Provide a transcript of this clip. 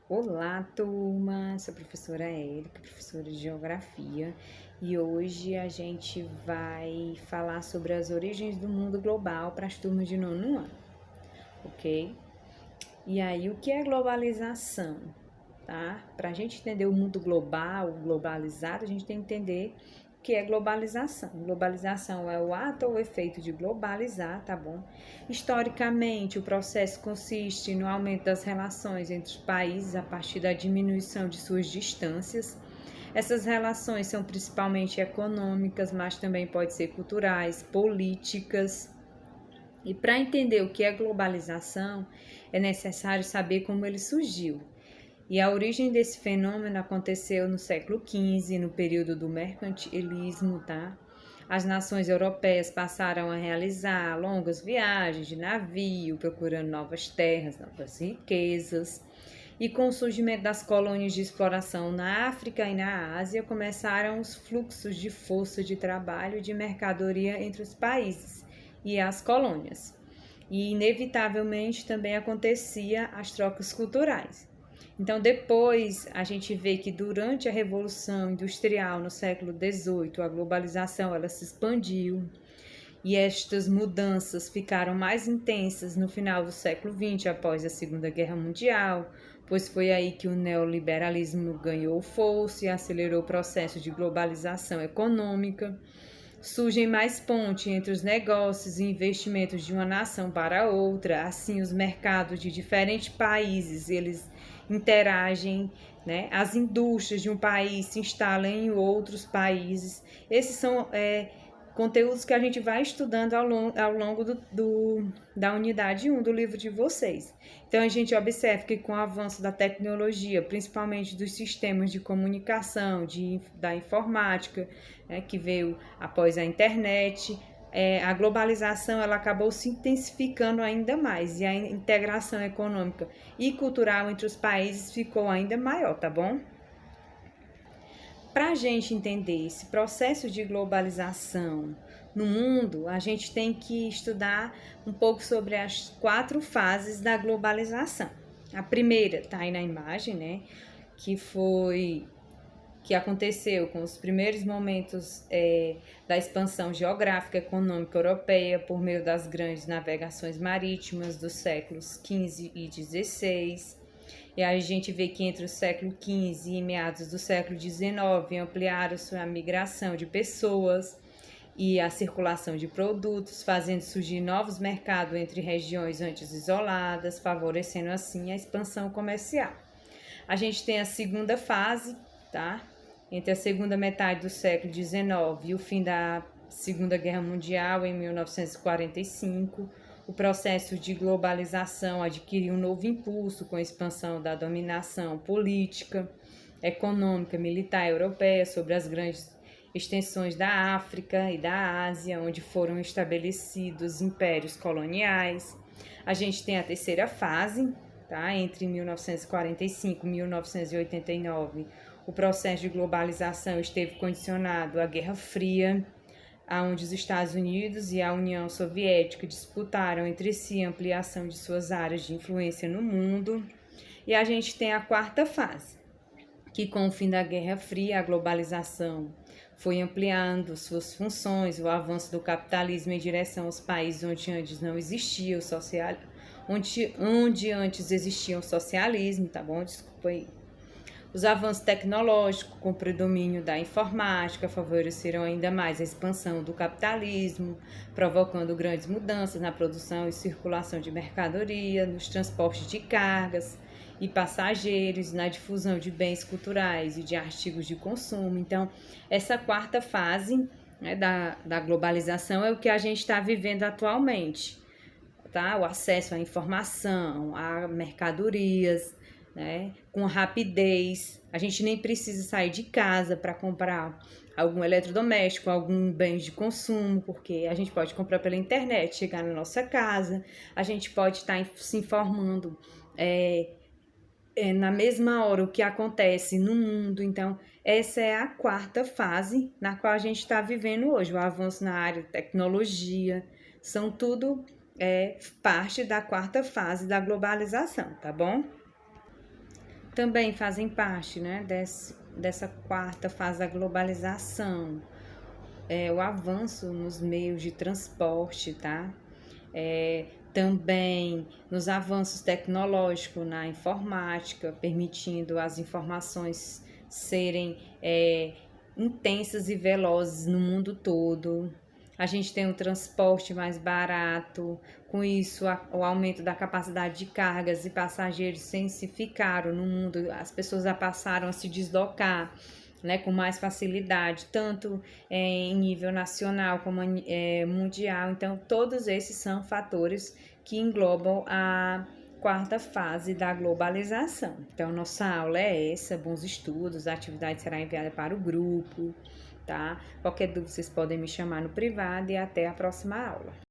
Olá, turma! Sou a professora Érica, professora de Geografia, e hoje a gente vai falar sobre as origens do mundo global para as turmas de nono ano, ok? E aí, o que é globalização? Tá? Para a gente entender o mundo global, globalizado, a gente tem que entender o que é globalização. Globalização é o ato ou efeito de globalizar, tá bom? Historicamente, o processo consiste no aumento das relações entre os países a partir da diminuição de suas distâncias. Essas relações são principalmente econômicas, mas também podem ser culturais, políticas. E para entender o que é globalização, é necessário saber como ele surgiu. E a origem desse fenômeno aconteceu no século XV, no período do mercantilismo, tá? As nações europeias passaram a realizar longas viagens de navio, procurando novas terras, novas riquezas. E com o surgimento das colônias de exploração na África e na Ásia, começaram os fluxos de força de trabalho e de mercadoria entre os países e as colônias. E inevitavelmente também acontecia as trocas culturais. Então, depois a gente vê que durante a Revolução Industrial no século XVIII, a globalização ela se expandiu e estas mudanças ficaram mais intensas no final do século XX, após a Segunda Guerra Mundial, pois foi aí que o neoliberalismo ganhou força e acelerou o processo de globalização econômica. Surgem mais pontes entre os negócios e investimentos de uma nação para outra, assim os mercados de diferentes países, eles interagem, né? As indústrias de um país se instalam em outros países. Esses são conteúdos que a gente vai estudando ao longo da unidade 1 do livro de vocês. Então, a gente observa que com o avanço da tecnologia, principalmente dos sistemas de comunicação, da informática, que veio após a internet, a globalização ela acabou se intensificando ainda mais e a integração econômica e cultural entre os países ficou ainda maior, tá bom? Para a gente entender esse processo de globalização no mundo, a gente tem que estudar um pouco sobre as 4 fases da globalização. A primeira está aí na imagem, né? Que aconteceu com os primeiros momentos da expansão geográfica e econômica europeia por meio das grandes navegações marítimas dos séculos XV e XVI. E aí a gente vê que entre o século XV e meados do século XIX ampliaram-se a migração de pessoas e a circulação de produtos, fazendo surgir novos mercados entre regiões antes isoladas, favorecendo assim a expansão comercial. A gente tem a segunda fase, tá? Entre a segunda metade do século XIX e o fim da Segunda Guerra Mundial, em 1945, o processo de globalização adquiriu um novo impulso com a expansão da dominação política, econômica, militar europeia sobre as grandes extensões da África e da Ásia, onde foram estabelecidos impérios coloniais. A gente tem a terceira fase, tá? Entre 1945 e 1989, o processo de globalização esteve condicionado à Guerra Fria, onde os Estados Unidos e a União Soviética disputaram entre si a ampliação de suas áreas de influência no mundo. E a gente tem a quarta fase, que com o fim da Guerra Fria, a globalização foi ampliando suas funções, o avanço do capitalismo em direção aos países onde antes não existia o socialismo, onde antes existia o socialismo, tá bom? Desculpa aí. Os avanços tecnológicos, com o predomínio da informática, favoreceram ainda mais a expansão do capitalismo, provocando grandes mudanças na produção e circulação de mercadoria, nos transportes de cargas e passageiros, na difusão de bens culturais e de artigos de consumo. Então, essa quarta fase, né, da globalização é o que a gente está vivendo atualmente, tá? O acesso à informação, a mercadorias, né, com rapidez. A gente nem precisa sair de casa para comprar algum eletrodoméstico, algum bem de consumo, porque a gente pode comprar pela internet, chegar na nossa casa, a gente pode estar se informando na mesma hora o que acontece no mundo. Então, essa é a quarta fase na qual a gente está vivendo hoje, o avanço na área de tecnologia, são tudo parte da quarta fase da globalização, tá bom? também fazem parte, né, dessa quarta fase da globalização. O avanço nos meios de transporte, tá? Também nos avanços tecnológicos na informática, permitindo as informações serem intensas e velozes no mundo todo. A gente tem um transporte mais barato, com isso o aumento da capacidade de cargas e passageiros se intensificaram no mundo, as pessoas já passaram a se deslocar, né, com mais facilidade, tanto em nível nacional como mundial. Então, todos esses são fatores que englobam a quarta fase da globalização. Então, nossa aula é essa, bons estudos, a atividade será enviada para o grupo, tá? Qualquer dúvida vocês podem me chamar no privado e até a próxima aula.